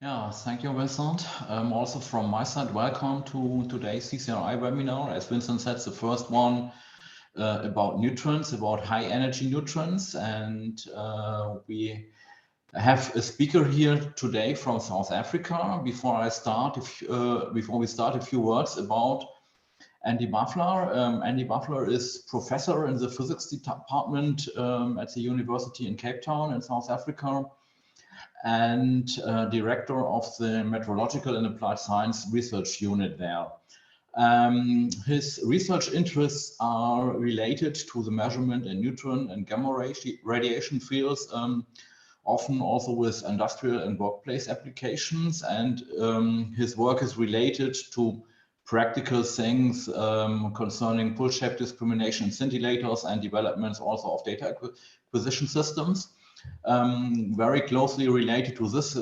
Yeah, thank you, Vincent. Also from my side, welcome to today's CCRI webinar. As Vincent said, the first one about neutrons, about high energy neutrons. And we have a speaker here today from South Africa. Before we start, a few words about Andy Buffler. Andy Buffler is professor in the physics department at the University in Cape Town in South Africa, and director of the Meteorological and Applied Science Research Unit there. His research interests are related to the measurement in neutron and gamma radiation fields, often also with industrial and workplace applications. And his work is related to practical things concerning pull-shape discrimination in scintillators and developments also of data acquisition systems. Very closely related to this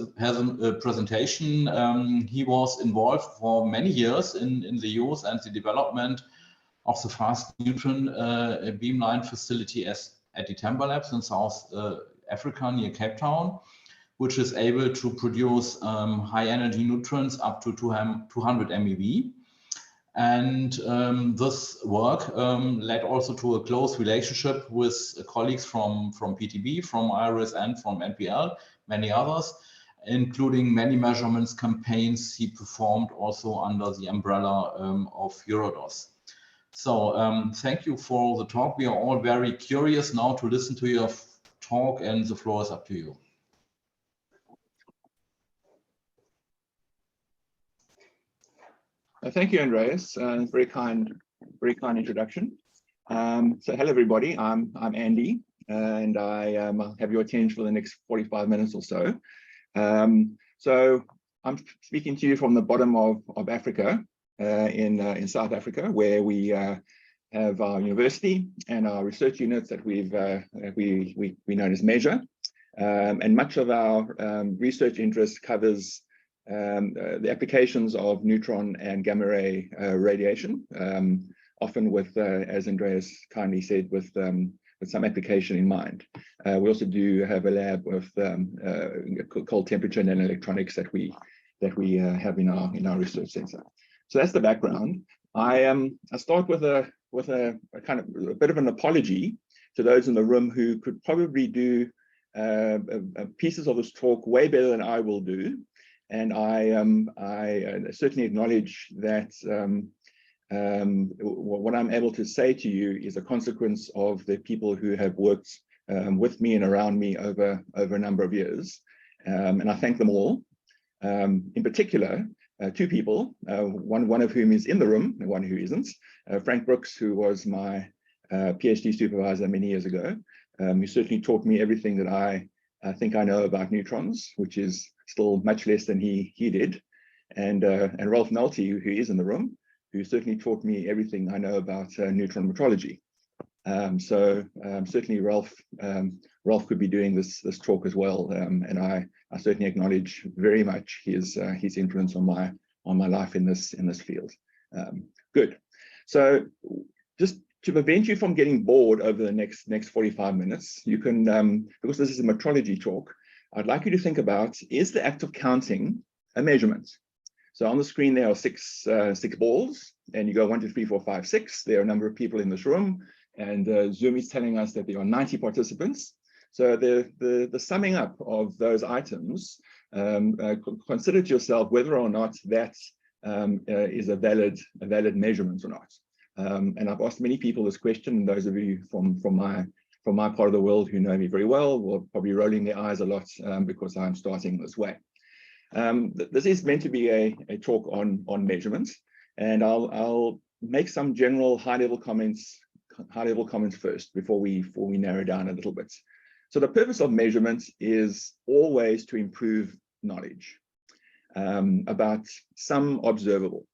presentation, he was involved for many years in the use and the development of the fast neutron beamline facility at the Temba Labs in South Africa near Cape Town, which is able to produce high energy neutrons up to 200 MeV. And this work led also to a close relationship with colleagues from PTB, from IRIS, and from NPL, many others, including many measurements campaigns he performed also under the umbrella of Eurodos. So thank you for the talk. We are all very curious now to listen to your talk, and the floor is up to you. Thank you, Andreas. Very kind introduction. So hello, everybody. I'm Andy, and I have your attention for the next 45 minutes or so. So I'm speaking to you from the bottom of Africa, in South Africa, where we have our university and our research units that we known as Measure. And much of our research interest covers the applications of neutron and gamma ray radiation, often with, as Andreas kindly said, with some application in mind. We also do have a lab with cold temperature and electronics that we have in our research center. So that's the background. I start with a kind of a bit of an apology to those in the room who could probably do pieces of this talk way better than I will do. And I certainly acknowledge that what I'm able to say to you is a consequence of the people who have worked with me and around me over a number of years. And I thank them all. In particular, two people, one of whom is in the room and one who isn't. Frank Brooks, who was my PhD supervisor many years ago, who certainly taught me everything that I think I know about neutrons, which is still much less than he did, and Ralph Nolte, who is in the room, who certainly taught me everything I know about neutron metrology. So certainly Ralph could be doing this talk as well, and I certainly acknowledge very much his influence on my life in this field. Good. So just to prevent you from getting bored over the next 45 minutes, you can, because this is a metrology talk, I'd like you to think about, is the act of counting a measurement? So on the screen, there are six balls, and you go 1, 2, 3, 4, 5, 6. There are a number of people in this room, and Zoom is telling us that there are 90 participants. So the summing up of those items, consider to yourself whether or not that is a valid measurement or not. And I've asked many people this question, and those of you from my part of the world who know me very well will probably rolling their eyes a lot because I'm starting this way. This is meant to be a talk on measurements, and I'll make some general high-level comments first before we narrow down a little bit. So the purpose of measurements is always to improve knowledge about some observable.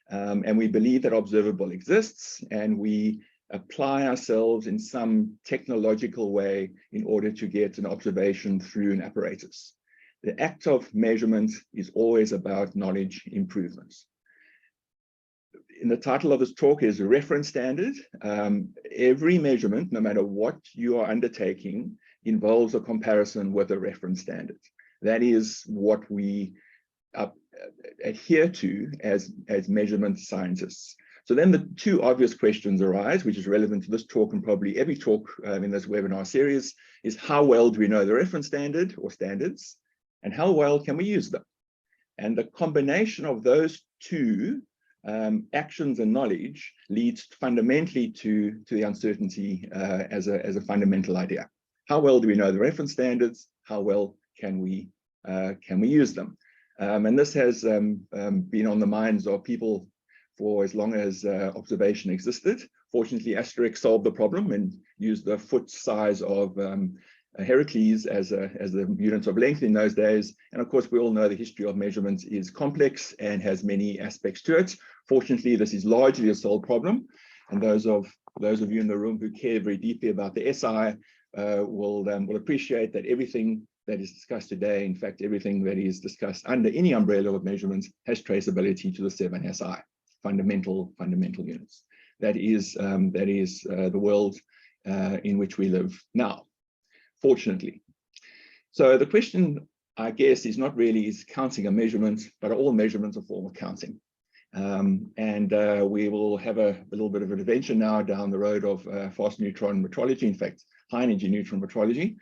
And we believe that observable exists, and we apply ourselves in some technological way in order to get an observation through an apparatus. The act of measurement is always about knowledge improvements. In the title of this talk is reference standard. Every measurement, no matter what you are undertaking, involves a comparison with a reference standard. That is what we adhere to as measurement scientists. So then the two obvious questions arise, which is relevant to this talk and probably every talk in this webinar series, is how well do we know the reference standard or standards, and how well can we use them? And the combination of those two actions and knowledge leads fundamentally to the uncertainty as a fundamental idea. How well do we know the reference standards? How well can we use them? And this has been on the minds of people for as long as observation existed. Fortunately, Asterix solved the problem and used the foot size of Heracles as the unit of length in those days. And of course, we all know the history of measurements is complex and has many aspects to it. Fortunately, this is largely a solved problem. And those of you in the room who care very deeply about the SI will appreciate that everything that is discussed today, in fact, everything that is discussed under any umbrella of measurements has traceability to the 7 SI, fundamental units. That is the world in which we live now, fortunately. So the question, I guess, is not really is counting a measurement, but are all measurements a form of counting? We will have a little bit of an adventure now down the road of fast neutron metrology, in fact, high energy neutron metrology.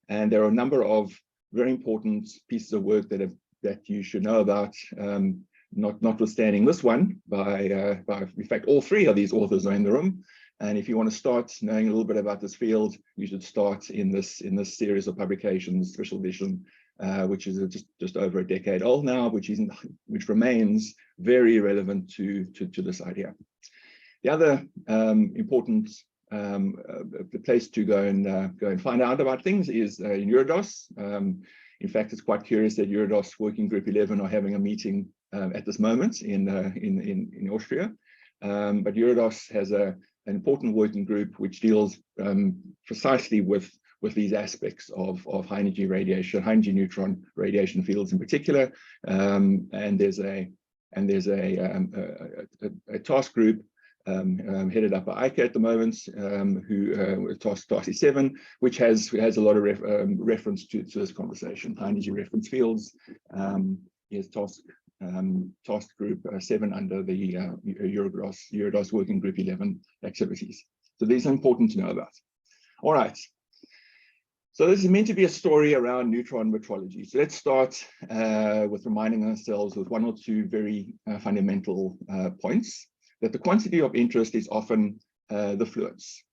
And there are a number of very important pieces of work that you should know about, notwithstanding this one, by in fact, all three of these authors are in the room. And if you want to start knowing a little bit about this field, you should start in this series of publications, special edition, which is just over a decade old now, which remains very relevant to this idea. The other important place to go and find out about things is in Eurodos. In fact, it's quite curious that Eurodos Working Group 11 are having a meeting at this moment in Austria. But Eurodos has an important working group which deals precisely with these aspects of high energy radiation, high energy neutron radiation fields in particular. And there's a task group headed up by ICA at the moment, who task 7, which has a lot of reference to this conversation. High energy reference fields is task group 7 under the Eurodos Working Group 11 activities. So these are important to know about. All right. So this is meant to be a story around neutron metrology. So let's start with reminding ourselves with one or two very fundamental points. That the quantity of interest is often the fluence,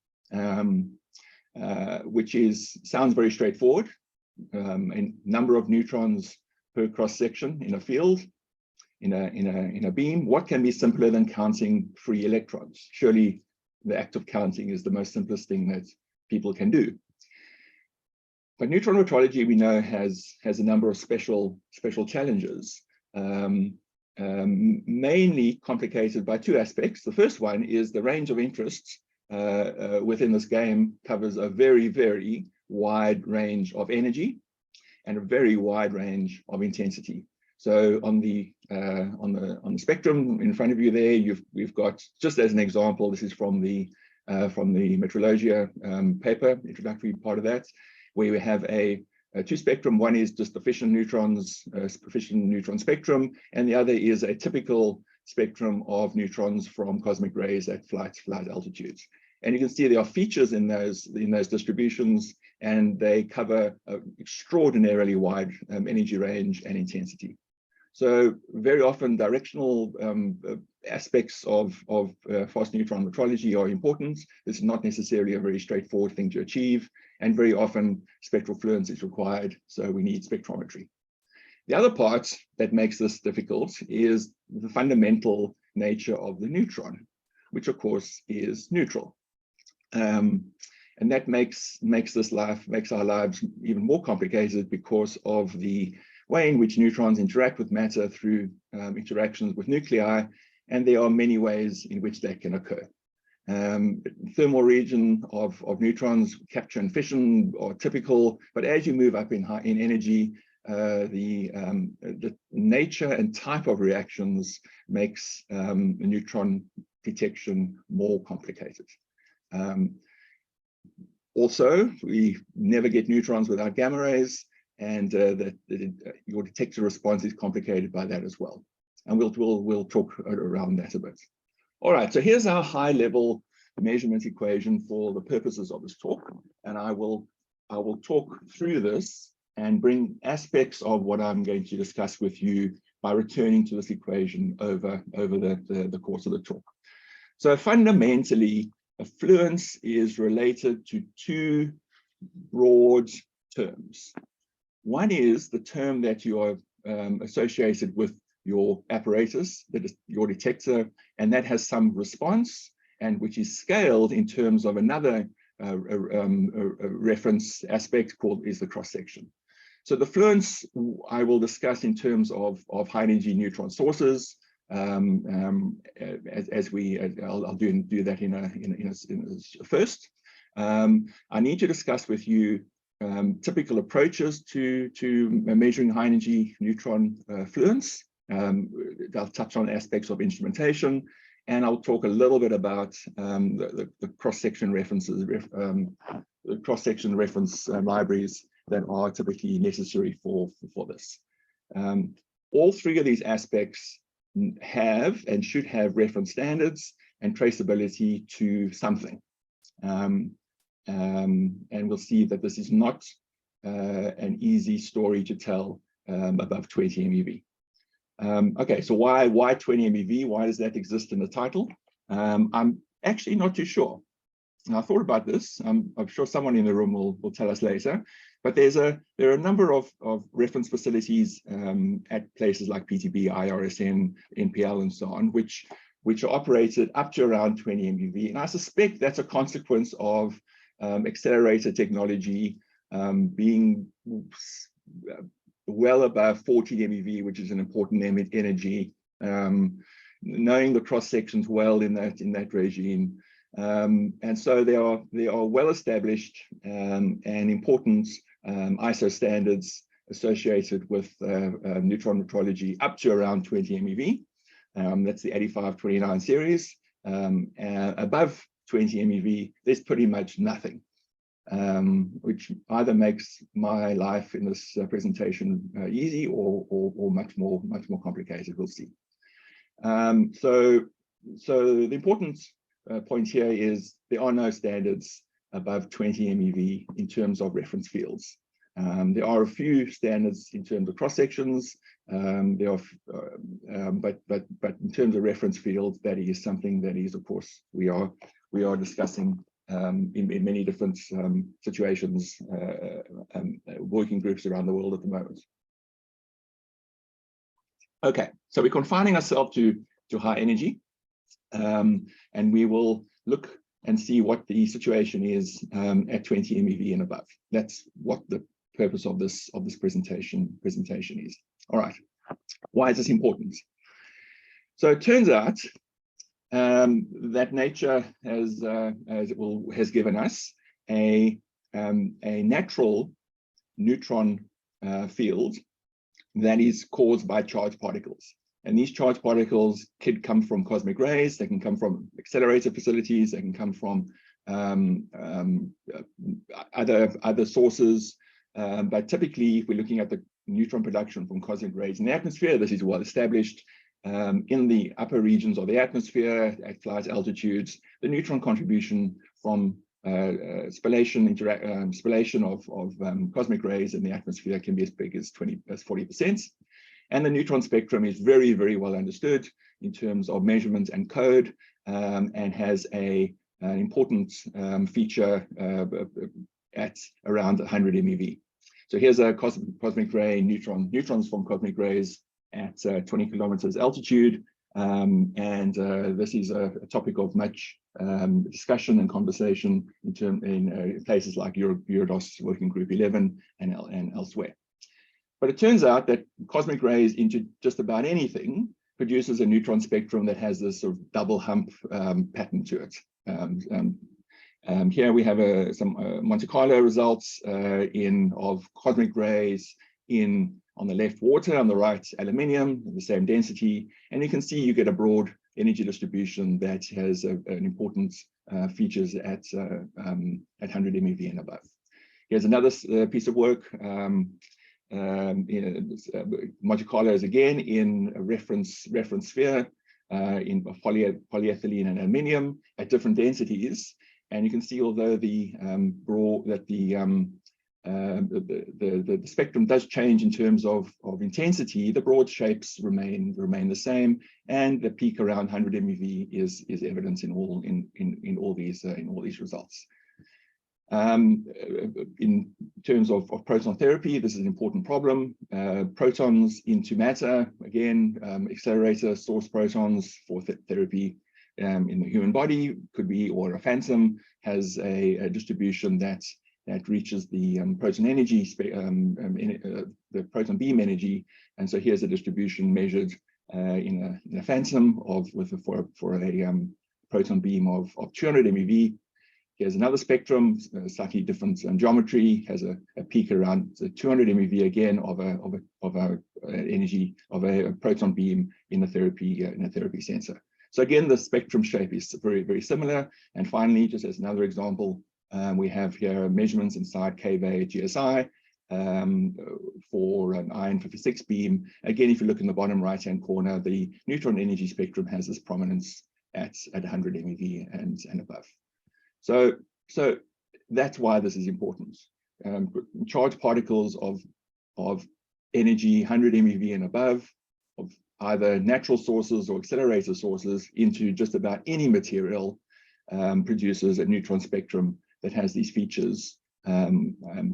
which sounds very straightforward. A number of neutrons per cross section in a field, in a beam. What can be simpler than counting free electrons? Surely the act of counting is the most simplest thing that people can do. But neutron metrology, we know, has a number of special challenges. Mainly complicated by two aspects. The first one is the range of interests within this game covers a very, very wide range of energy and a very wide range of intensity. So on the spectrum in front of you there, we've got, just as an example, this is from the Metrologia paper, introductory part of that, where we have a two spectrum. One is just the fission neutrons, fission neutron spectrum, and the other is a typical spectrum of neutrons from cosmic rays at flight altitudes. And you can see there are features in those distributions, and they cover an extraordinarily wide energy range and intensity. So very often directional aspects of fast neutron metrology are important. This is not necessarily a very straightforward thing to achieve, and very often spectral fluence is required, so we need spectrometry. The other part that makes this difficult is the fundamental nature of the neutron, which of course is neutral. And that makes our lives even more complicated because of the way in which neutrons interact with matter through interactions with nuclei, and there are many ways in which that can occur. Thermal region of neutrons, capture and fission are typical, but as you move up in energy, the nature and type of reactions makes neutron detection more complicated. Also, we never get neutrons without gamma rays, and that your detector response is complicated by that as well. And we'll talk around that a bit. All right, so here's our high-level measurement equation for the purposes of this talk, and I will talk through this and bring aspects of what I'm going to discuss with you by returning to this equation over the course of the talk. So fundamentally, affluence is related to two broad terms. One is the term that you are associated with your apparatus, that is your detector, and that has some response, and which is scaled in terms of another reference aspect called is the cross-section. So the fluence I will discuss in terms of high energy neutron sources. I'll do that in a first. I need to discuss with you typical approaches to measuring high energy neutron fluence. I'll touch on aspects of instrumentation, and I'll talk a little bit about the cross-section references, the cross-section reference libraries that are typically necessary for this. All three of these aspects have and should have reference standards and traceability to something. And we'll see that this is not an easy story to tell above 20 MeV. Okay, so why 20 MeV? Why does that exist in the title? I'm actually not too sure. And I thought about this. I'm sure someone in the room will tell us later. But there are a number of reference facilities at places like PTB, IRSN, NPL, and so on, which are operated up to around 20 MeV. And I suspect that's a consequence of accelerator technology being well above 40 MeV, which is an important energy, knowing the cross sections well in that regime, and so they are well established and important ISO standards associated with neutron metrology up to around 20 MeV. That's the 8529 series. Above 20 MeV, there's pretty much nothing. Which either makes my life in this presentation easy or much more complicated. We'll see. So the important point here is there are no standards above 20 MeV in terms of reference fields. There are a few standards in terms of cross sections. But in terms of reference fields, that is something that is, of course, we are discussing in many different situations, working groups around the world at the moment. Okay, so we're confining ourselves to high energy, and we will look and see what the situation is at 20 MeV and above. That's what the purpose of this presentation is. All right, why is this important? So it turns out that nature has given us a natural neutron field that is caused by charged particles. And these charged particles could come from cosmic rays, they can come from accelerator facilities, they can come from other sources. But typically, if we're looking at the neutron production from cosmic rays in the atmosphere, this is well established. In the upper regions of the atmosphere at flight altitudes, the neutron contribution from spallation of cosmic rays in the atmosphere can be as big as 40%. And the neutron spectrum is very, very well understood in terms of measurement and code, and has an important feature at around 100 MeV. So here's a cosmic ray neutrons from cosmic rays at 20 kilometers altitude, and this is a topic of much discussion and conversation in places like Eurodos Working Group 11 and elsewhere. But it turns out that cosmic rays into just about anything produces a neutron spectrum that has this sort of double hump pattern to it. Here we have some Monte Carlo results of cosmic rays on the left water, on the right aluminium, the same density, and you can see you get a broad energy distribution that has an important features at 100 MeV and above. Here's another piece of work Monte Carlo is again in a reference sphere in polyethylene and aluminium at different densities. And you can see, although the spectrum does change in terms of intensity, the broad shapes remain the same, and the peak around 100 MeV is evident in all these results. In terms of proton therapy, this is an important problem. Protons into matter, again, accelerator source protons for therapy in the human body could be, or a phantom has a distribution that reaches the proton energy, the proton beam energy. And so here's a distribution measured in a phantom for a proton beam of 200 MeV. Here's another spectrum, slightly different geometry, has a peak around 200 MeV again of a energy of a proton beam in a therapy sensor. So again, the spectrum shape is very, very similar. And finally, just as another example, we have here measurements inside KV GSI for an iron 56 beam. Again, if you look in the bottom right-hand corner, the neutron energy spectrum has this prominence at 100 MeV and above. So that's why this is important. Charged particles of energy 100 MeV and above, of either natural sources or accelerator sources into just about any material, produces a neutron spectrum that has these features,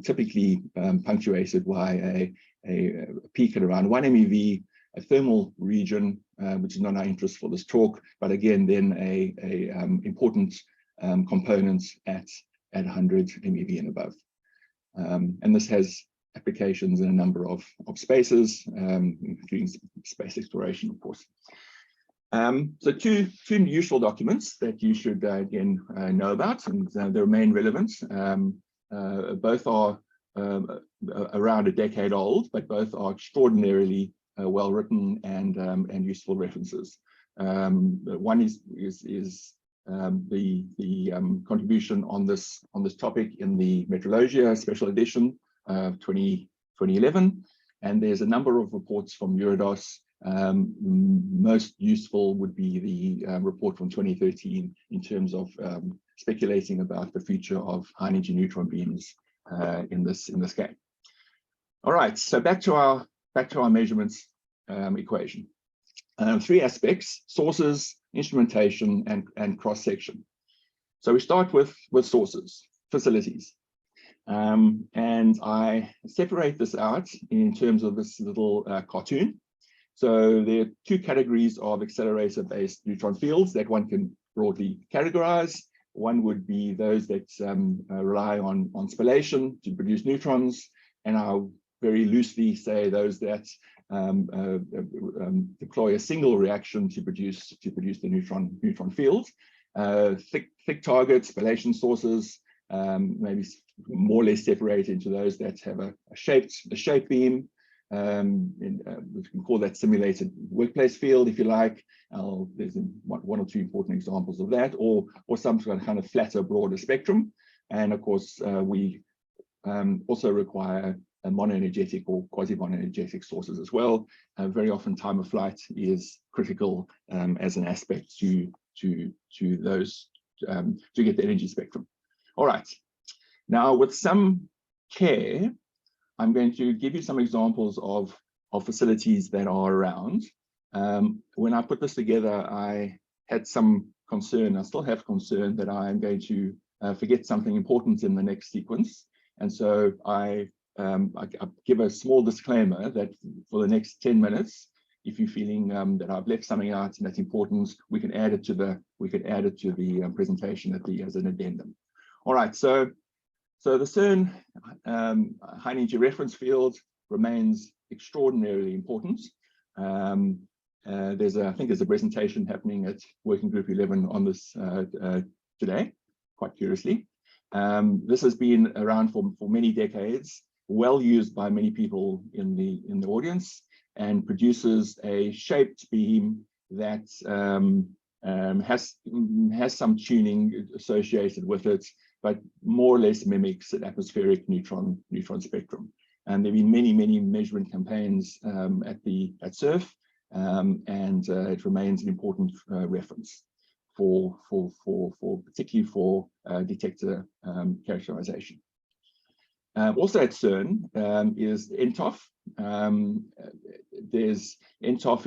typically punctuated by a peak at around 1 MeV, a thermal region, which is not our interest for this talk, but again, then a important component at 100 MeV and above. And this has applications in a number of spaces, including space exploration, of course. So two useful documents that you should again know about, and they remain relevant. Both are around a decade old, but both are extraordinarily well written and useful references. One is the contribution on this topic in the Metrologia Special Edition of 2011, and there's a number of reports from EurodOS. Most useful would be the report from 2013 in terms of speculating about the future of high energy neutron beams in this game. All right, so back to our measurements equation. Three aspects: sources, instrumentation, and cross-section. So we start with sources, facilities. And I separate this out in terms of this little cartoon. So there are two categories of accelerator-based neutron fields that one can broadly categorize. One would be those that rely on spallation to produce neutrons, and I'll very loosely say those that deploy a single reaction to produce the neutron field. Thick targets, spallation sources, maybe more or less separated into those that have a shaped beam. We can call that simulated workplace field, if you like. There's one or two important examples of that, or some kind of flatter, broader spectrum. And of course, we also require a monoenergetic or quasi-monoenergetic sources as well. Very often, time of flight is critical as an aspect to those to get the energy spectrum. All right. Now, with some care, I'm going to give you some examples of facilities that are around. When I put this together, I had some concern, I still have concern, that I'm going to forget something important in the next sequence. And so I give a small disclaimer that for the next 10 minutes, if you're feeling that I've left something out and that's important, we can add it to the presentation as an addendum. All right, so the CERN high energy reference field remains extraordinarily important. I think there's a presentation happening at Working Group 11 on this today, quite curiously. This has been around for many decades, well used by many people in the audience, and produces a shaped beam that has some tuning associated with it, but more or less mimics an atmospheric neutron spectrum. and there have been many measurement campaigns at SURF, and it remains an important reference for particularly for detector characterization. Also at CERN is NTOF. NTOF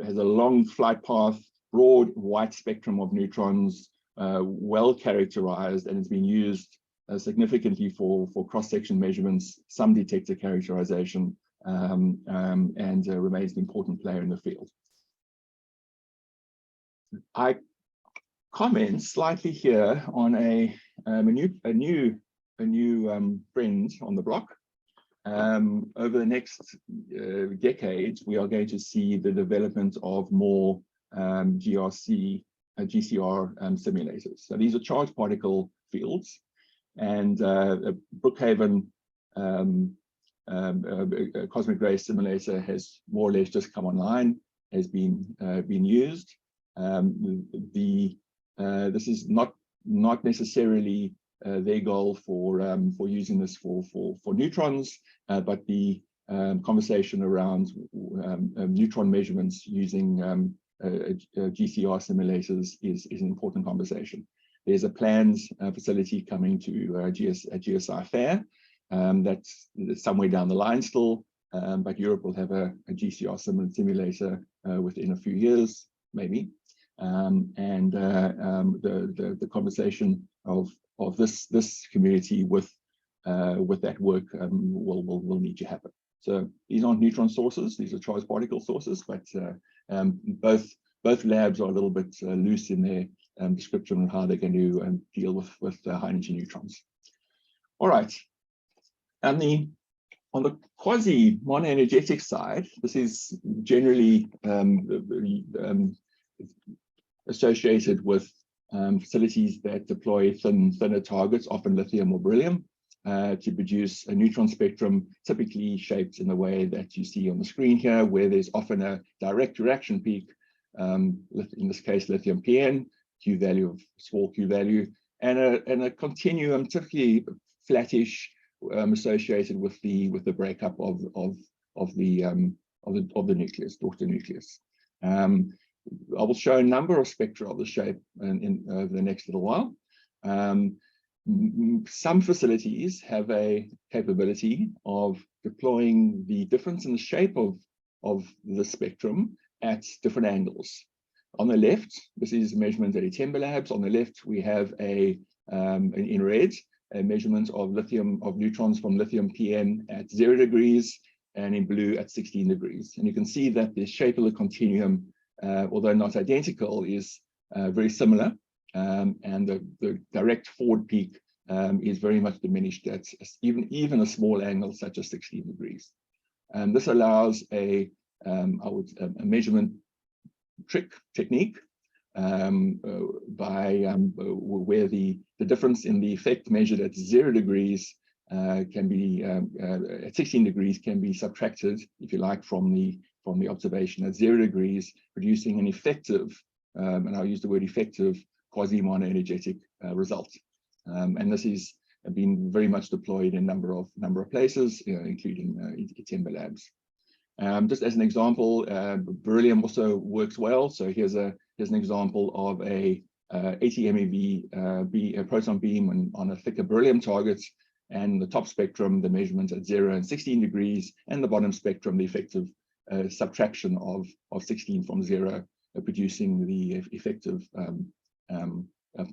has a long flight path, broad white spectrum of neutrons, well characterized, and it's been used significantly for cross-section measurements, some detector characterization, and remains an important player in the field. I comment slightly here on a new trend on the block. Over the next decades, we are going to see the development of more GCR simulators. So these are charged particle fields, and Brookhaven cosmic ray simulator has more or less just come online, has been used. This is not necessarily their goal for using this for neutrons, but the conversation around neutron measurements using GCR simulators is an important conversation. There's a planned facility coming to GSI Fair that's somewhere down the line still, but Europe will have a GCR simulator within a few years, maybe. And the conversation of this community with that work will need to happen. So these aren't neutron sources; these are charged particle sources. But both labs are a little bit loose in their description of how they're going to deal with high energy neutrons. All right, on the quasi monoenergetic side, this is generally associated with facilities that deploy thinner targets, often lithium or beryllium, to produce a neutron spectrum, typically shaped in the way that you see on the screen here, where there's often a direct reaction peak, in this case lithium PN, Q value of small q value, and a continuum, typically flattish, associated with the breakup of the nucleus, daughter nucleus. I will show a number of spectra of the shape over the next little while. Some facilities have a capability of deploying the difference in the shape of the spectrum at different angles. On the left, this is measurement at Itemba Labs. On the left, we have in red, a measurement of neutrons from lithium PN at 0 degrees, and in blue at 16 degrees. And you can see that the shape of the continuum, although not identical, is very similar, and the direct forward peak is very much diminished at even a small angle such as 16 degrees. And this allows a measurement technique where the difference in the effect measured at 0 degrees can be at 16 degrees can be subtracted, if you like, from the observation at 0 degrees, producing an effective, and I'll use the word effective, quasi-monoenergetic result. And this has been very much deployed in a number of places, including Itemba Labs. Just as an example, beryllium also works well. So here's an example of a 80 MeV proton beam on a thicker beryllium target, and the top spectrum, the measurement at 0 and 16 degrees, and the bottom spectrum, the effective subtraction of 16 from 0, producing the effective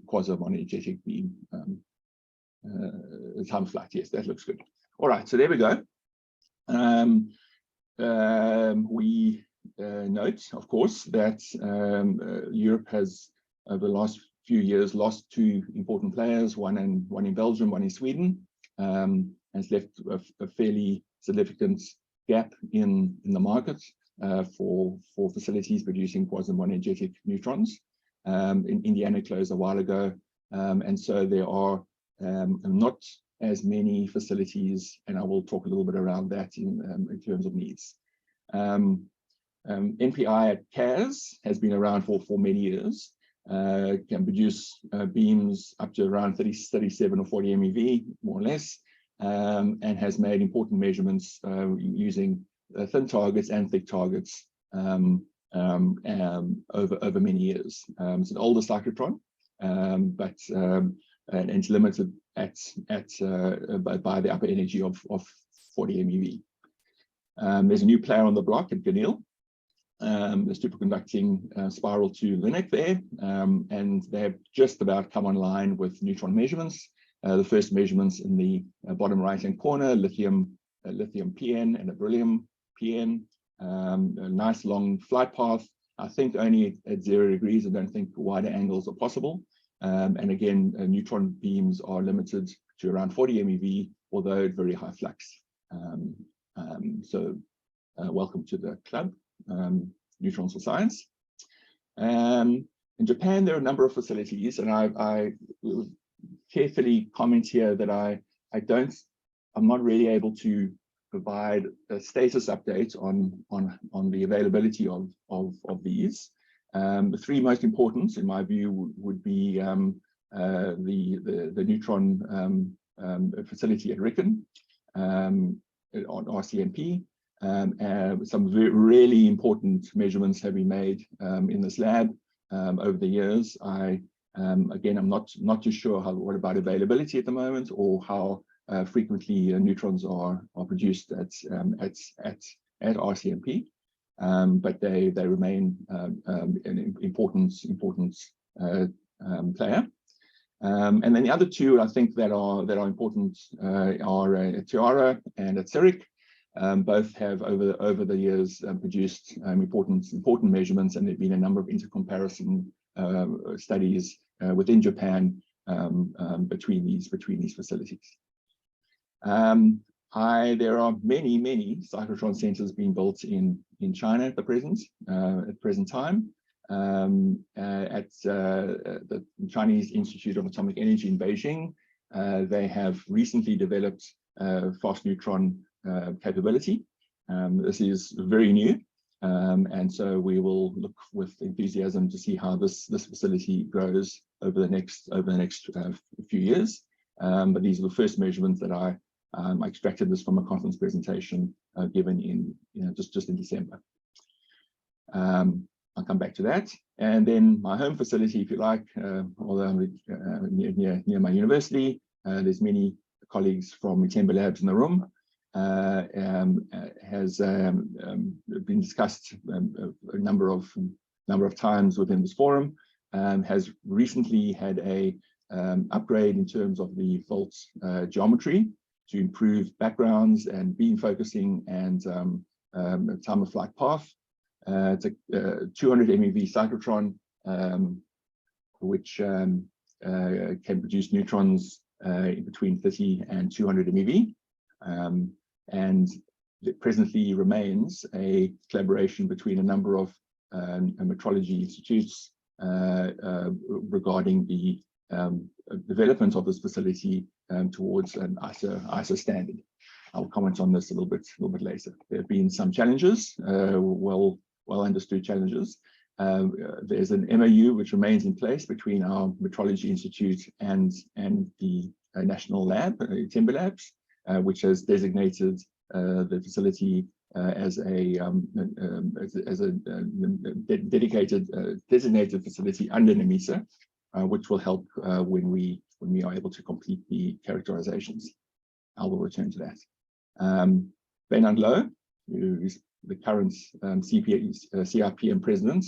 quasi-monoenergetic beam. Time flight, yes, that looks good. All right, so there we go. We note, of course, that Europe has, over the last few years, lost 2 important players, one in Belgium, one in Sweden, and has left a fairly significant gap in the market for facilities producing quasi-monoenergetic neutrons. Indiana closed a while ago, and so there are not as many facilities, and I will talk a little bit around that in terms of needs. NPI at CAS has been around for many years, can produce beams up to around 37 or 40 MeV, more or less, and has made important measurements using thin targets and thick targets over many years. It's an older cyclotron, but and it's limited by the upper energy of 40 MeV. There's a new player on the block at Ganil. The superconducting spiral to Linux there, and they've just about come online with neutron measurements. The first measurements in the bottom right-hand corner, lithium PN and a beryllium PN. A nice long flight path. I think only at 0 degrees. I don't think wider angles are possible. And again, neutron beams are limited to around 40 MeV, although at very high flux. So welcome to the club, Neutrons for Science. In Japan, there are a number of facilities, and I carefully comment here that I'm not really able to provide a status update on the availability of these. The three most important, in my view, would be the neutron facility at Riken on RCMP. Some really important measurements have been made in this lab over the years. Again, I'm not too sure what about availability at the moment, or how frequently neutrons are produced at RCMP, but they remain an important player. And then the other two, I think, that are important are at Tiara and at CCRI. Both have over the years produced important measurements, and there've been a number of intercomparison studies within Japan between these facilities. There are many cyclotron centers being built in China at the present time. At the Chinese Institute of Atomic Energy in Beijing, they have recently developed fast neutron capability. This is very new, and so we will look with enthusiasm to see how this facility grows over the next few years. But these are the first measurements that I extracted this from a conference presentation given in just in December. I'll come back to that. And then my home facility, if you like, although I'm near my university, there's many colleagues from Temba Labs in the room. Has been discussed a number of times within this forum. Has recently had a upgrade in terms of the fault geometry to improve backgrounds and beam focusing and time of flight path. It's a 200 MeV cyclotron, which can produce neutrons in between 30 and 200 MeV. And it presently remains a collaboration between a number of metrology institutes regarding the development of this facility towards an ISO standard. I'll comment on this a little bit later. There have been some challenges, well understood challenges. There's an MOU which remains in place between our Metrology Institute and the National Lab, Temba Labs, which has designated the facility as a dedicated designated facility under NEMISA, which will help when we are able to complete the characterizations. I will return to that. Bernard Lowe, who is the current CRPM president,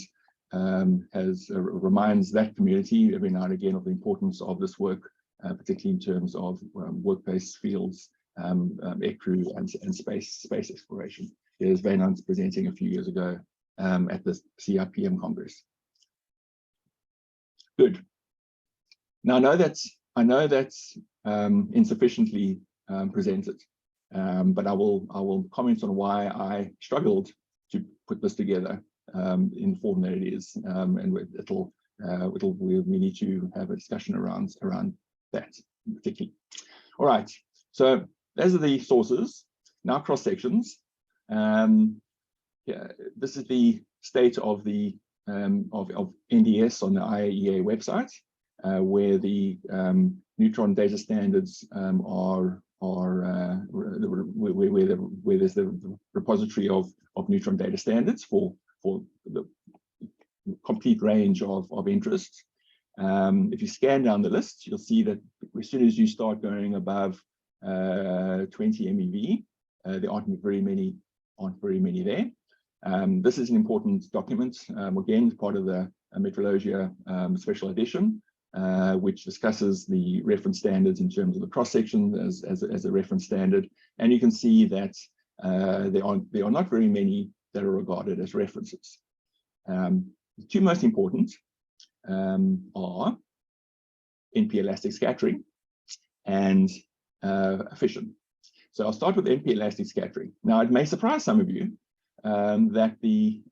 reminds that community every now and again of the importance of this work, particularly in terms of work-based fields, aircrew and space exploration. Here's Bernard presenting a few years ago at the CRPM Congress. Good. Now I know that's insufficiently presented, but I will comment on why I struggled to put this together in the form that it is, and we need to have a discussion around that particularly. All right, so those are the sources. Now cross sections. Yeah, this is the state of the of NDS on the IAEA website, where the neutron data standards are where there's the repository of neutron data standards for the complete range of interests. If you scan down the list, you'll see that as soon as you start going above 20 MeV, there aren't very many there. This is an important document, again, part of the Metrologia Special Edition, which discusses the reference standards in terms of the cross-section as a reference standard. And you can see that there are not very many that are regarded as references. The two most important are NP elastic scattering and fission. So I'll start with NP elastic scattering. Now, it may surprise some of you that the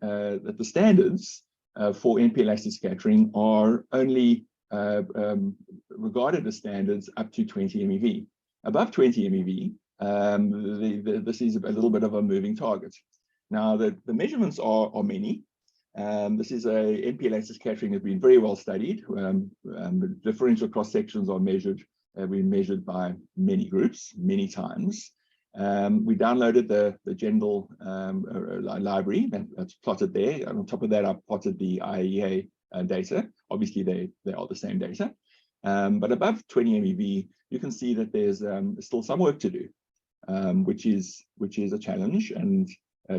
standards for NP elastic scattering are only regarded as standards up to 20 MeV. Above 20 MeV, this is a little bit of a moving target. Now, the measurements are many. This is a NP elastic scattering has been very well studied. Differential cross sections are have been measured by many groups, many times. We downloaded the general library that's plotted there. And on top of that, I plotted the IEA data. Obviously, they are the same data. But above 20 MeV, you can see that there's still some work to do, which is a challenge and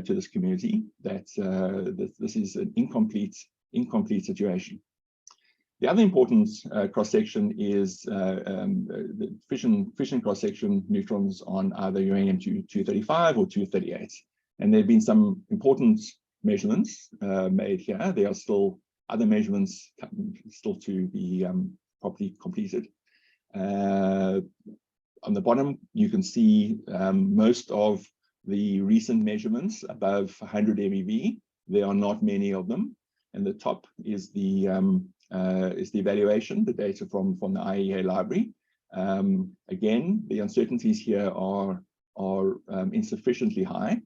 to this community that this is an incomplete situation. The other important cross-section is the fission cross-section neutrons on either uranium-235 or 238. And there have been some important measurements made here. There are still other measurements still to be properly completed. On the bottom, you can see most of the recent measurements above 100 MeV. There are not many of them. And the top is the evaluation, the data from the IEA library. Again, the uncertainties here are insufficiently high,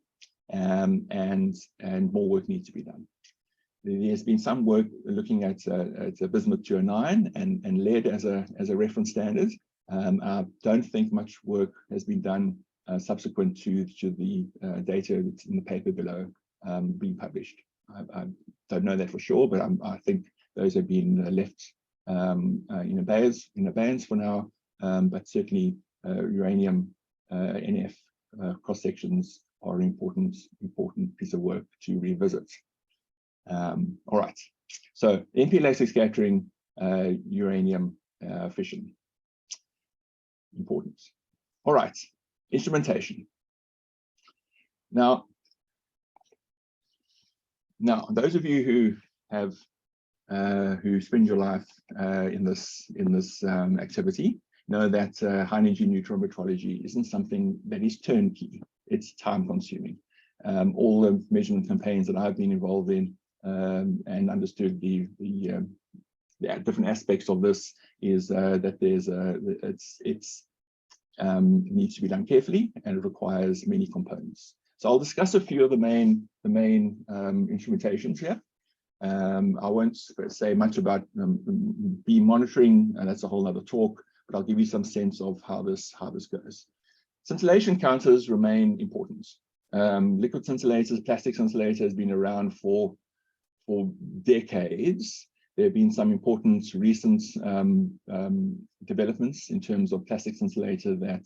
and more work needs to be done. There's been some work looking at bismuth 209 and lead as a reference standard. I don't think much work has been done subsequent to the data that's in the paper below being published. I don't know that for sure, but I think those have been left in abeyance for now. But certainly uranium NF cross sections are an important piece of work to revisit. All right, so NP elastic scattering, uranium fission, important. All right, instrumentation. Now, those of you who have who spend your life in this activity know that high energy neutron metrology isn't something that is turnkey. It's time consuming. All the measurement campaigns that I've been involved in and understood the different aspects of this is that it needs to be done carefully and it requires many components. So I'll discuss a few of the main instrumentations here. I won't say much about beam monitoring, and that's a whole other talk, but I'll give you some sense of how this goes. Scintillation counters remain important. Liquid scintillators, plastic scintillator has been around for decades. There have been some important recent developments in terms of plastic scintillator that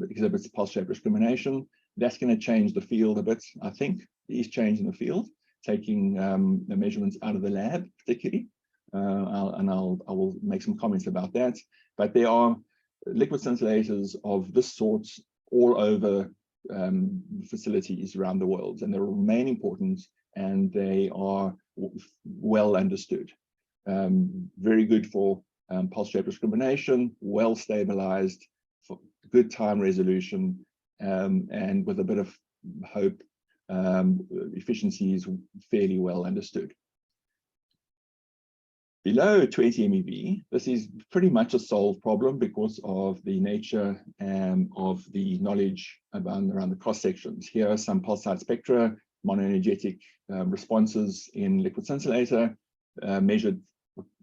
exhibits pulse shape discrimination. That's going to change the field a bit, I think. It is changing the field, taking the measurements out of the lab, particularly. I will make some comments about that. But there are liquid scintillators of this sort all over facilities around the world, and they remain important, and they are well understood. Very good for pulse shape discrimination, well stabilized, for good time resolution, and with a bit of hope, efficiency is fairly well understood. Below 20 MeV, this is pretty much a solved problem because of the nature of the knowledge around the cross sections. Here are some pulsar spectra, monoenergetic responses in liquid scintillator, measured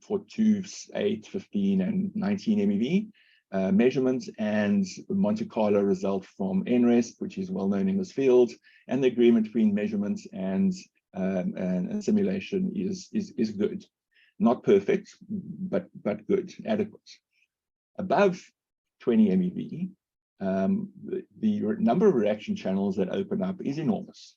for 2, 8, 15, and 19 MeV. measurement and Monte Carlo result from NREST, which is well known in this field, and the agreement between measurements and simulation is good. Not perfect, but good, adequate. Above 20 MeV, the number of reaction channels that open up is enormous.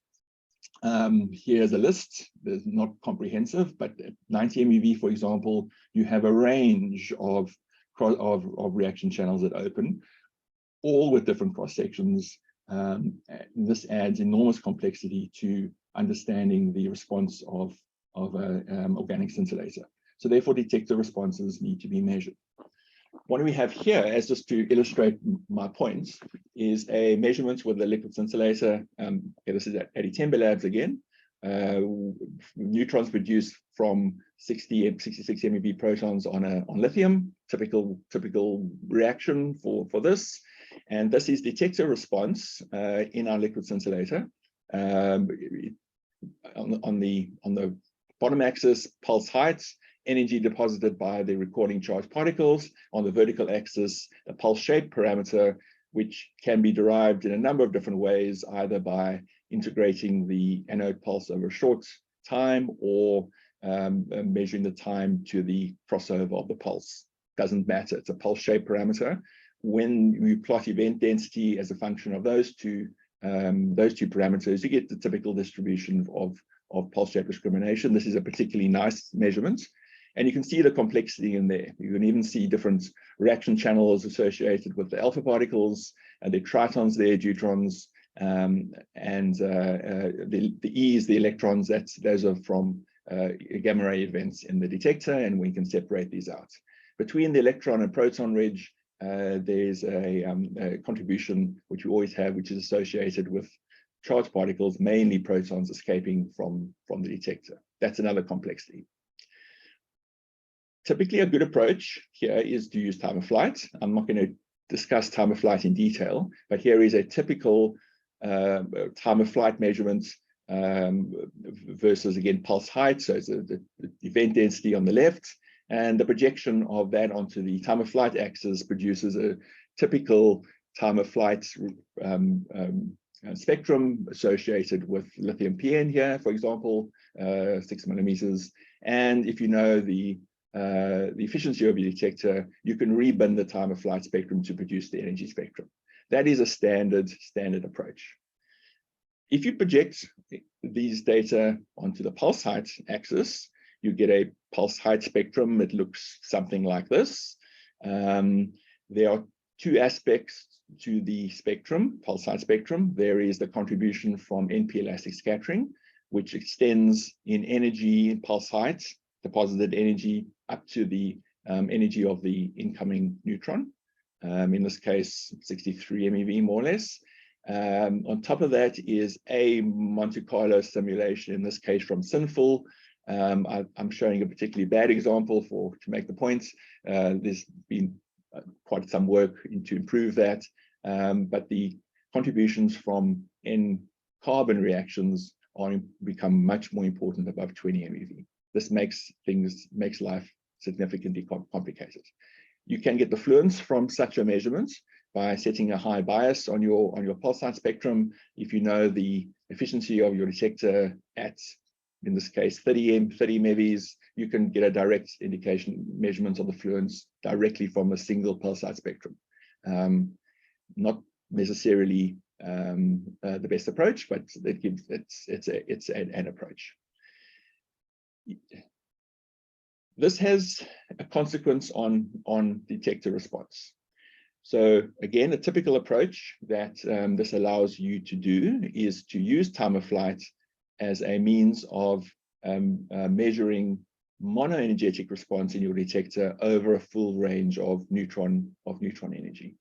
Here's a list. There's not comprehensive, but at 90 MeV, for example, you have a range of reaction channels that open, all with different cross sections. This adds enormous complexity to understanding the response of an organic scintillator. So therefore, detector responses need to be measured. What we have here, as just to illustrate my points, is a measurement with the liquid scintillator. This is at Tembe Labs again. Neutrons produced from 66 MeV protons on lithium. Typical reaction for this. And this is detector response in our liquid scintillator. On the bottom axis, pulse height, energy deposited by the recording charged particles. On the vertical axis, the pulse shape parameter, which can be derived in a number of different ways, either by integrating the anode pulse over a short time or measuring the time to the crossover of the pulse. Doesn't matter, it's a pulse shape parameter. When you plot event density as a function of those two parameters, you get the typical distribution of pulse shape discrimination. This is a particularly nice measurement. And you can see the complexity in there. You can even see different reaction channels associated with the alpha particles, and the tritons there, deuterons, and the E's, the electrons. Those are from gamma ray events in the detector, and we can separate these out. Between the electron and proton ridge, there's a contribution which we always have, which is associated with charged particles, mainly protons escaping from the detector. That's another complexity. Typically, a good approach here is to use time of flight. I'm not going to discuss time of flight in detail, but here is a typical time of flight measurement versus, again, pulse height. So it's the event density on the left, and the projection of that onto the time of flight axis produces a typical time of flight spectrum associated with lithium PN here, for example, 6 millimeters. And if you know the efficiency of your detector, you can rebend the time of flight spectrum to produce the energy spectrum. That is a standard approach. If you project these data onto the pulse height axis, you get a pulse height spectrum. It looks something like this. There are two aspects to the spectrum, pulse height spectrum. There is the contribution from NP elastic scattering, which extends in energy and pulse height, deposited energy, up to the energy of the incoming neutron. In this case, 63 MeV, more or less. On top of that is a Monte Carlo simulation, in this case from Sinful. I'm showing a particularly bad example to make the point. There's been quite some work to improve that, but the contributions from N-carbon reactions become much more important above 20 MeV. This makes life significantly complicated. You can get the fluence from such a measurement by setting a high bias on your pulse height spectrum. If you know the efficiency of your detector at, in this case, 30 MeVs, you can get a direct indication measurement of the fluence directly from a single pulse height spectrum. Not necessarily the best approach, but it's an approach. This has a consequence on detector response. So again, a typical approach that this allows you to do is to use time of flight as a means of measuring monoenergetic response in your detector over a full range of neutron energy.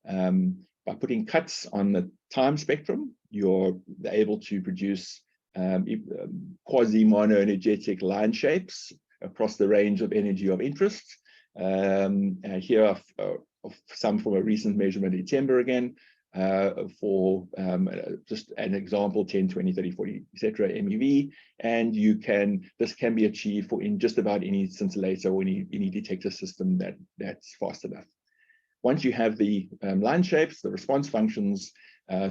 By putting cuts on the time spectrum, you're able to produce quasi-monoenergetic line shapes across the range of energy of interest. Here are some from a recent measurement in Tembe again, for just an example, 10, 20, 30, 40, etc. MeV, and this can be achieved in just about any scintillator or any detector system that's fast enough. once you have the line shapes, the response functions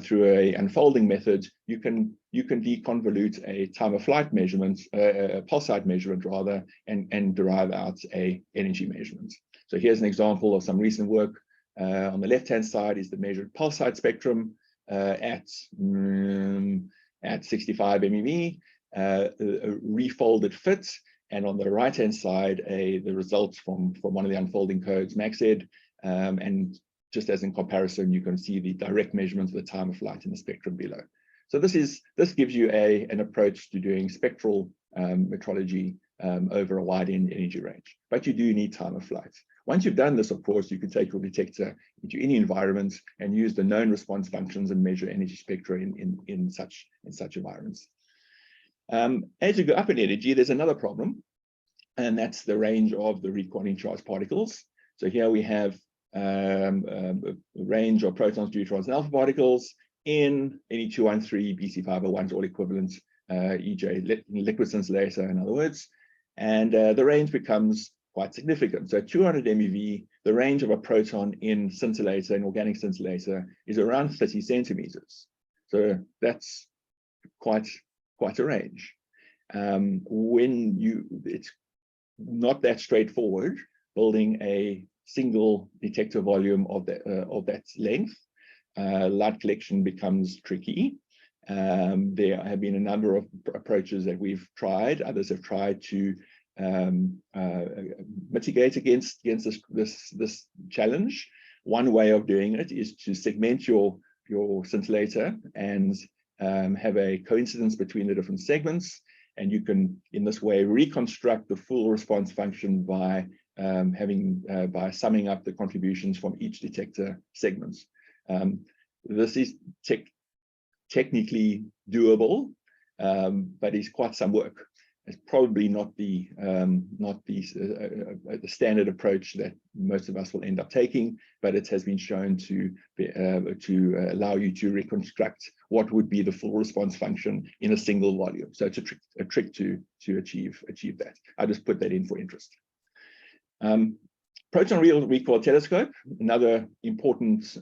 through a unfolding method, you can deconvolute a time of flight measurement, a pulse height measurement rather, and derive out a energy measurement. So here's an example of some recent work. On the left-hand side is the measured pulse height spectrum at 65 MeV, a refolded fit, and on the right-hand side, the results from one of the unfolding codes, MaxEd, and just as in comparison, you can see the direct measurements of the time of flight in the spectrum below. So this gives you an approach to doing spectral metrology over a wide energy range, but you do need time of flight. Once you've done this, of course, you can take your detector into any environment and use the known response functions and measure energy spectra in such environments. As you go up in energy, there's another problem, and that's the range of the requanting charged particles. So here we have a range of protons, neutrons, and alpha particles in any 213 BC501s, all equivalent EJ, liquid scintillator, in other words. And the range becomes quite significant. So 200 MeV, the range of a proton in scintillator, in organic scintillator, is around 30 centimeters. So that's quite a range. It's not that straightforward building a single detector volume of that length. Light collection becomes tricky. There have been a number of approaches that we've tried. Others have tried to mitigate against this challenge. One way of doing it is to segment your scintillator and have a coincidence between the different segments, and you can in this way reconstruct the full response function by summing up the contributions from each detector segments. This is technically doable, but it's quite some work. It's probably not the standard approach that most of us will end up taking, but it has been shown to allow you to reconstruct what would be the full response function in a single volume. So it's a trick to achieve that. I just put that in for interest. Proton recoil telescope, another important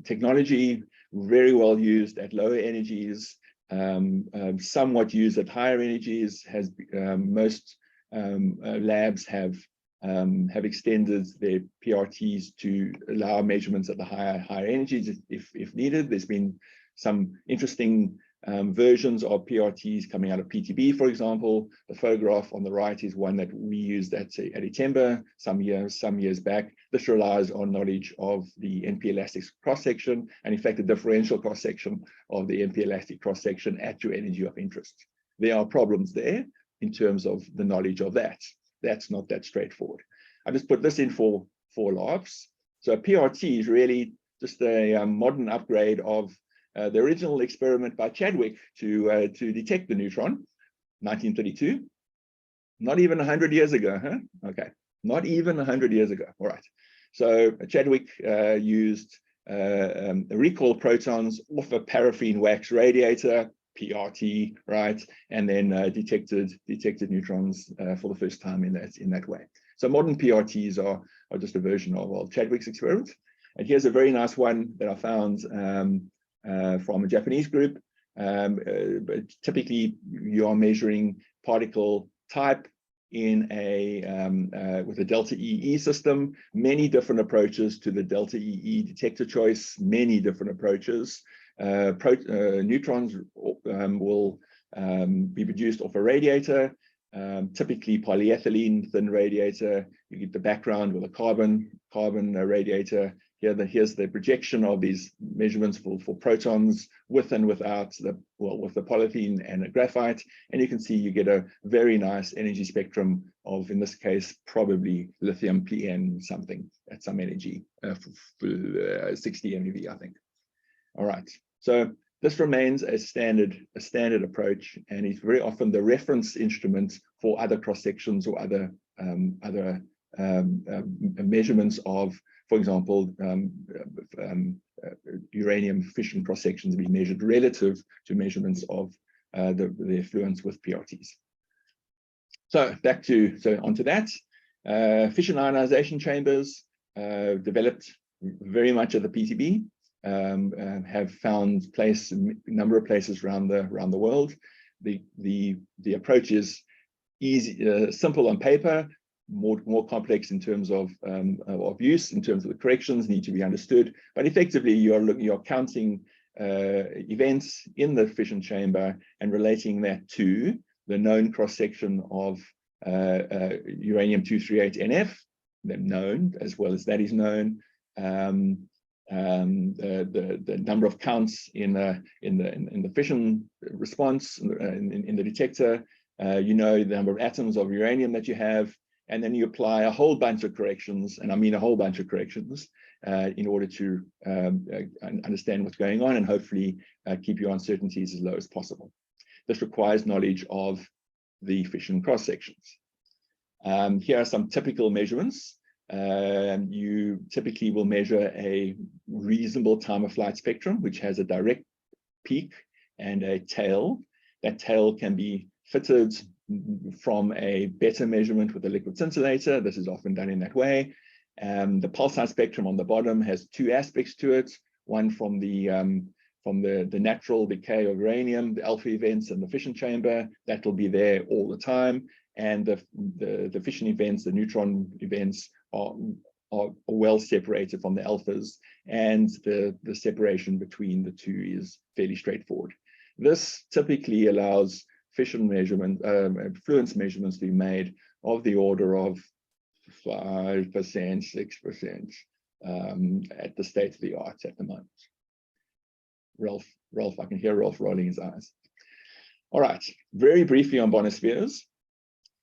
technology, very well used at lower energies. Somewhat used at higher energies. Most labs have extended their PRTs to allow measurements at the higher energies if needed. There's been some interesting versions of PRTs coming out of PTB, for example. The photograph on the right is one that we used at Itemba some years back. This relies on knowledge of the NP elastic cross-section, and in fact, the differential cross-section of the NP elastic cross-section at your energy of interest. There are problems there in terms of the knowledge of that. That's not that straightforward. I just put this in for laughs. So a PRT is really just a modern upgrade of the original experiment by Chadwick to detect the neutron, 1932. Not even 100 years ago, huh? Okay, not even 100 years ago. All right. So Chadwick used recoil protons off a paraffin wax radiator, PRT, right, and then detected neutrons for the first time in that way. So modern PRTs are just a version of Chadwick's experiment. And here's a very nice one that I found from a Japanese group. But typically, you are measuring particle type in with a delta EE system. Many different approaches to the delta EE detector choice. Many different approaches. Neutrons will be produced off a radiator, typically polyethylene thin radiator. You get the background with a carbon radiator. Here's the projection of these measurements for protons with and without with the polyethylene and a graphite, and you can see you get a very nice energy spectrum of, in this case, probably lithium PN something at some energy, 60 MeV, I think. All right, so this remains a standard approach, and it's very often the reference instrument for other cross sections or other measurements of, for example, uranium fission cross sections being measured relative to measurements of the effluents with PRTs. So onto that. Fission ionization chambers developed very much at the PTB, have found place in a number of places around the world. The approach is easy, simple on paper, more complex in terms of use, in terms of the corrections need to be understood. But effectively, you're counting events in the fission chamber and relating that to the known cross-section of uranium-238 NF, them known, as well as that is known. The number of counts in the fission response in the detector, you know the number of atoms of uranium that you have, and then you apply a whole bunch of corrections, and I mean a whole bunch of corrections, in order to understand what's going on and hopefully keep your uncertainties as low as possible. This requires knowledge of the fission cross-sections. Here are some typical measurements. You typically will measure a reasonable time of flight spectrum, which has a direct peak and a tail. That tail can be fitted from a better measurement with a liquid scintillator. This is often done in that way. The pulse height spectrum on the bottom has two aspects to it. One from the natural decay of uranium, the alpha events, and the fission chamber. That will be there all the time. And the fission events, the neutron events, are well separated from the alphas, and the separation between the two is fairly straightforward. This typically allows fission measurement, fluence measurements to be made of the order of 5%, 6% at the state of the art at the moment. Rolf, I can hear Rolf rolling his eyes. All right, very briefly on bonospheres.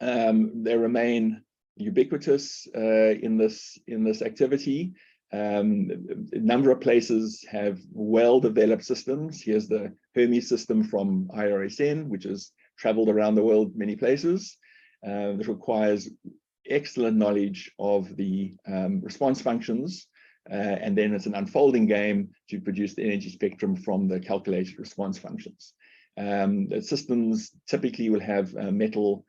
They remain ubiquitous in this activity. A number of places have well-developed systems. Here's the Hermes system from IRSN, which has traveled around the world many places. This requires excellent knowledge of the response functions, and then it's an unfolding game to produce the energy spectrum from the calculated response functions. The systems typically will have metal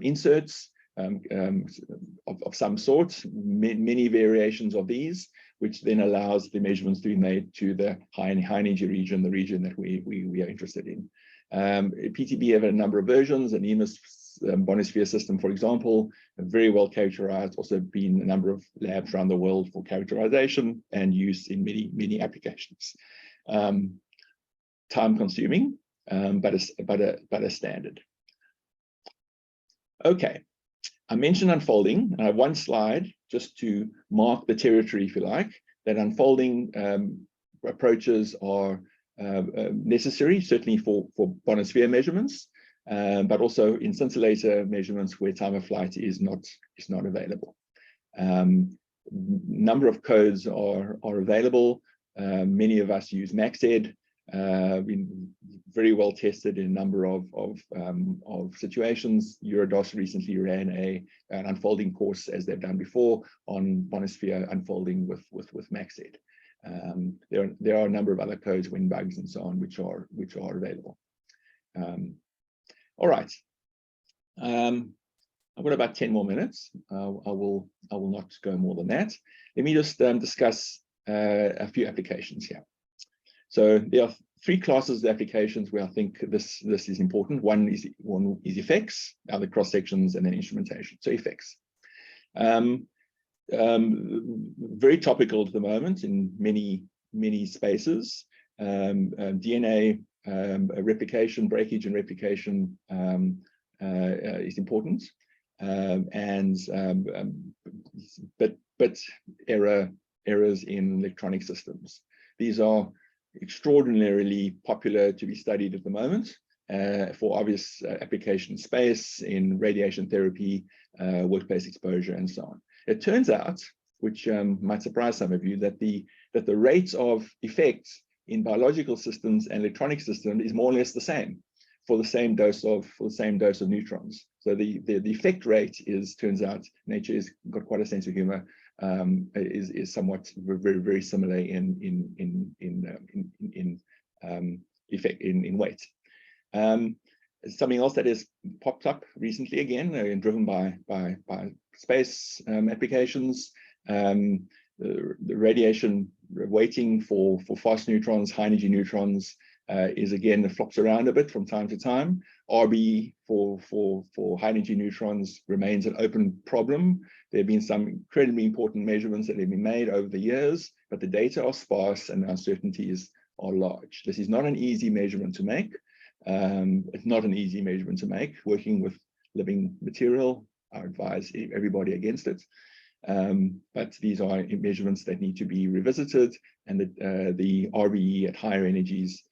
inserts of some sort, many variations of these, which then allows the measurements to be made to the high energy region, the region that we are interested in. PTB have a number of versions, an EMIS bonosphere system, for example, very well characterized, also been a number of labs around the world for characterization and use in many applications. Time consuming, but a standard. Okay, I mentioned unfolding, and I have one slide just to mark the territory, if you like, that unfolding approaches are necessary, certainly for bonosphere measurements, but also in scintillator measurements where time of flight is not available. Number of codes are available. Many of us use MaxEd. Been very well tested in a number of situations. Eurodos recently ran an unfolding course, as they've done before, on bonosphere unfolding with MaxEd. There are a number of other codes, WinBugs and so on, which are available. All right. I've got about 10 more minutes. I will not go more than that. Let me just discuss a few applications here. So there are three classes of applications where I think this is important. One is effects, other cross sections, and then instrumentation. So effects. Very topical at the moment in many spaces. DNA replication, breakage and replication is important, but errors in electronic systems. These are extraordinarily popular to be studied at the moment for obvious application in space, in radiation therapy, workplace exposure, and so on. It turns out, which might surprise some of you, that the rates of effects in biological systems and electronic systems is more or less the same for the same dose of neutrons. So the effect rate turns out, nature has got quite a sense of humor, is somewhat very similar in effect in weight. Something else that has popped up recently again and driven by space applications, the radiation weighting for fast neutrons, high energy neutrons, is again, it flops around a bit from time to time. RBE for high energy neutrons remains an open problem. There have been some incredibly important measurements that have been made over the years, but the data are sparse and the uncertainties are large. This is not an easy measurement to make. It's not an easy measurement to make. Working with living material, I advise everybody against it. But these are measurements that need to be revisited, and the RBE at higher energies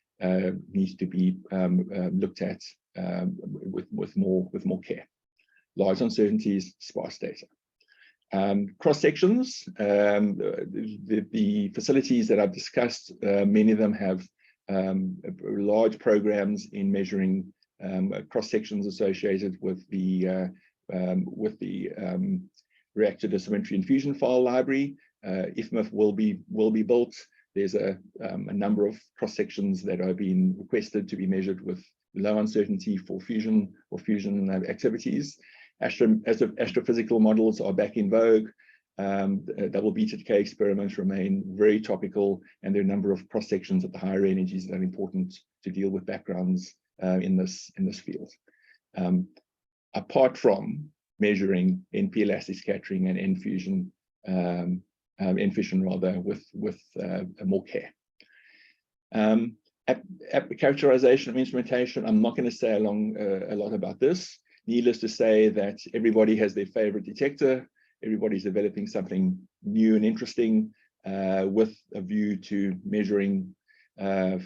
needs to be looked at with more care. Large uncertainties, sparse data. Cross sections, the facilities that I've discussed, many of them have large programs in measuring cross sections associated with the reactor dosimetry and fusion file library. IFMIF will be built. There's a number of cross sections that are being requested to be measured with low uncertainty for fusion or fusion activities. Astrophysical models are back in vogue. Double beta decay experiments remain very topical, and there are a number of cross sections at the higher energies that are important to deal with backgrounds in this field. Apart from measuring NP elastic scattering and N fission rather with more care. Characterization of instrumentation, I'm not going to say a lot about this. Needless to say that everybody has their favorite detector. Everybody's developing something new and interesting with a view to measuring high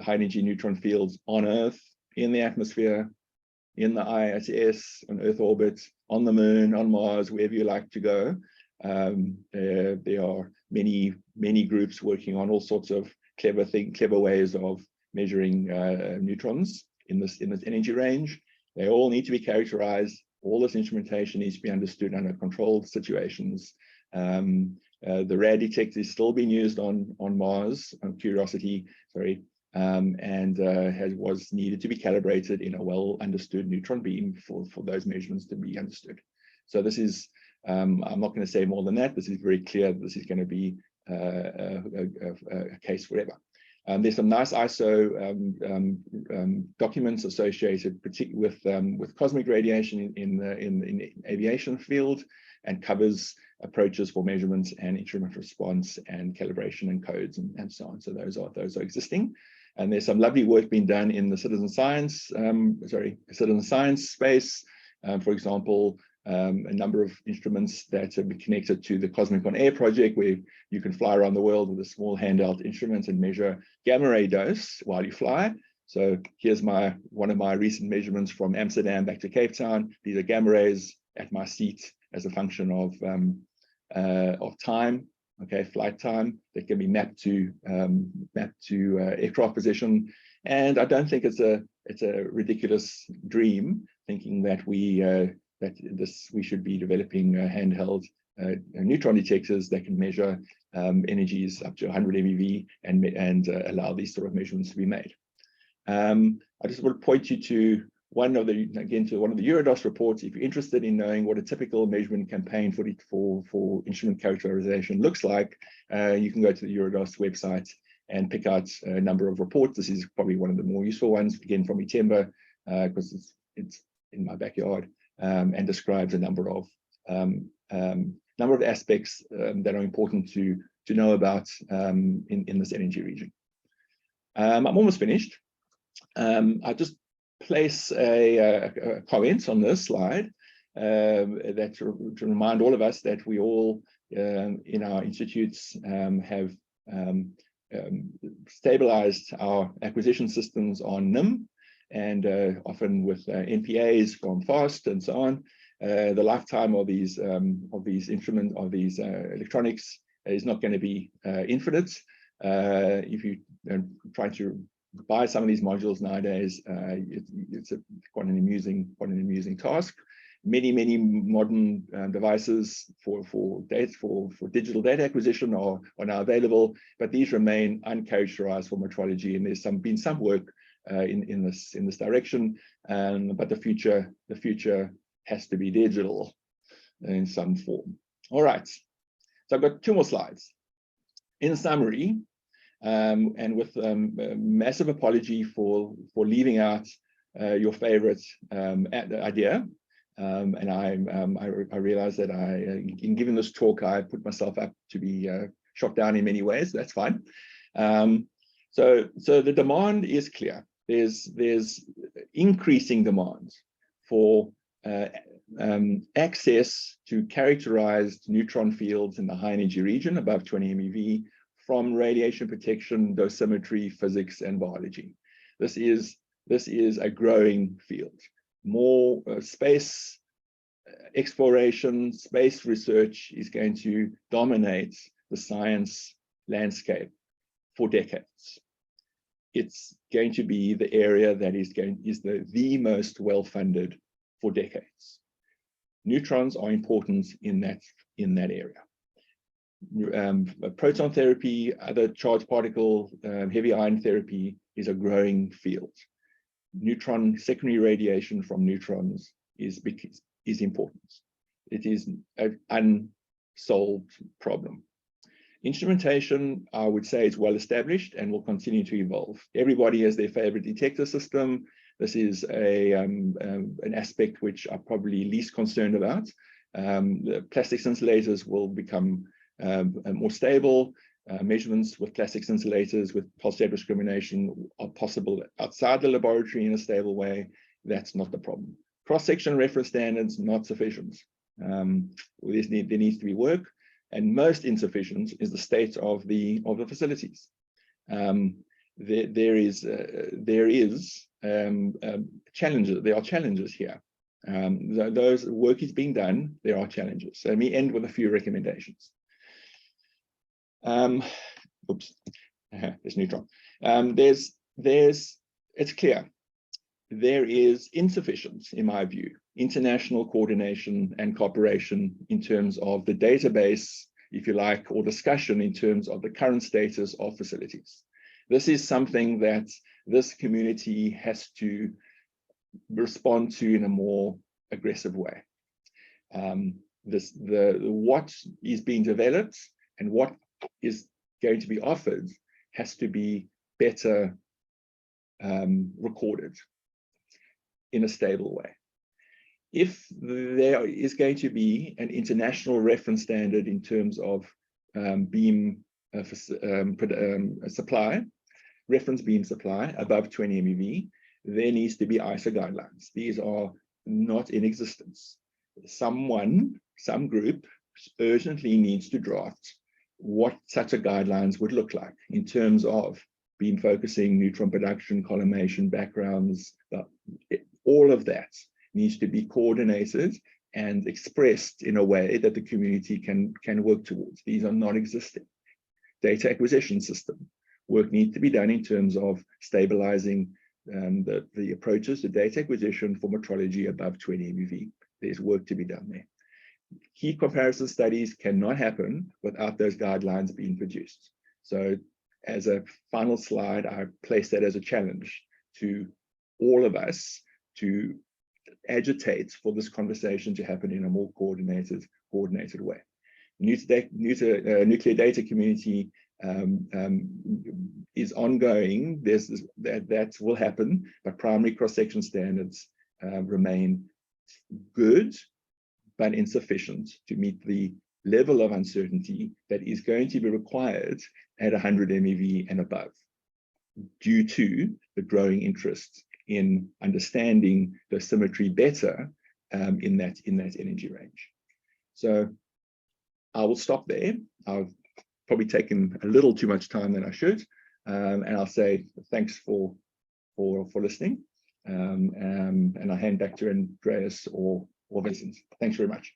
energy neutron fields on Earth, in the atmosphere, in the ISS, on Earth orbit, on the moon, on Mars, wherever you like to go. There are many groups working on all sorts of clever ways of measuring neutrons in this energy range. They all need to be characterized. All this instrumentation needs to be understood under controlled situations. The rad detector is still being used on Mars, on Curiosity, sorry, and was needed to be calibrated in a well understood neutron beam for those measurements to be understood. So this is, I'm not going to say more than that. This is very clear. This is going to be a case forever. There's some nice ISO documents associated, particularly with cosmic radiation in the aviation field, and covers approaches for measurements and instrument response and calibration and codes and so on. So those are existing, and there's some lovely work being done in the citizen science space. For example, a number of instruments that have been connected to the Cosmic on Air project, where you can fly around the world with a small handheld instrument and measure gamma ray dose while you fly. So here's one of my recent measurements from Amsterdam back to Cape Town. These are gamma rays at my seat as a function of time, okay, flight time, that can be mapped to aircraft position. And I don't think it's a ridiculous dream thinking that we should be developing handheld neutron detectors that can measure energies up to 100 MeV and allow these sort of measurements to be made. I just want to point you to one of the Eurodos reports. If you're interested in knowing what a typical measurement campaign for instrument characterization looks like, you can go to the Eurodos website and pick out a number of reports. This is probably one of the more useful ones, again from Itemba, because it's in my backyard, and describes a number of aspects that are important to know about in this energy region. I'm almost finished. I just place a comment on this slide that to remind all of us that we all in our institutes have stabilized our acquisition systems on NIM, and often with NPAs from FAST and so on. The lifetime of these electronics is not going to be infinite. If you try to buy some of these modules nowadays, it's quite an amusing task. Many modern devices for digital data acquisition are now available, but these remain uncharacterized for metrology, and there's been some work in this direction, but the future has to be digital in some form. All right, So I've got 2 more slides. In summary, and with a massive apology for leaving out your favorite idea, and I realized that in giving this talk, I put myself up to be shot down in many ways. That's fine. So the demand is clear. There's increasing demand for access to characterized neutron fields in the high energy region above 20 MeV from radiation protection, dosimetry, physics, and biology. This is a growing field. More space exploration, space research is going to dominate the science landscape for decades. It's going to be the area that is the most well-funded for decades. Neutrons are important in that area. Proton therapy, other charged particle, heavy ion therapy is a growing field. Neutron secondary radiation from neutrons is important. It is an unsolved problem. Instrumentation, I would say, is well established and will continue to evolve. Everybody has their favorite detector system. This is an aspect which I'm probably least concerned about. The plastic scintillators will become more stable. Measurements with plastic scintillators with pulse jet discrimination are possible outside the laboratory in a stable way. That's not the problem. Cross-section reference standards, not sufficient. There needs to be work, and most insufficient is the state of the facilities. There are challenges here. Those work is being done. There are challenges. So let me end with a few recommendations. Oops, there's neutron. It's clear there is insufficient, in my view, international coordination and cooperation in terms of the database, if you like, or discussion in terms of the current status of facilities. This is something that this community has to respond to in a more aggressive way. What is being developed and what is going to be offered has to be better recorded in a stable way. If there is going to be an international reference standard in terms of beam supply, reference beam supply above 20 MeV, there needs to be ISO guidelines. These are not in existence. Some group urgently needs to draft what such a guidelines would look like in terms of beam focusing, neutron production, collimation, backgrounds. All of that needs to be coordinated and expressed in a way that the community can work towards. These are not existing. Data acquisition system. Work needs to be done in terms of stabilizing the approaches to data acquisition for metrology above 20 MeV. There's work to be done there. Key comparison studies cannot happen without those guidelines being produced. So as a final slide, I place that as a challenge to all of us to agitate for this conversation to happen in a more coordinated way. Nuclear data community is ongoing. That will happen, but primary cross-section standards remain good, but insufficient to meet the level of uncertainty that is going to be required at 100 MeV and above, due to the growing interest in understanding dosimetry better in that energy range. So I will stop there. I've probably taken a little too much time than I should, and I'll say thanks for listening, and I hand back to Andreas or Vincent. Thanks very much.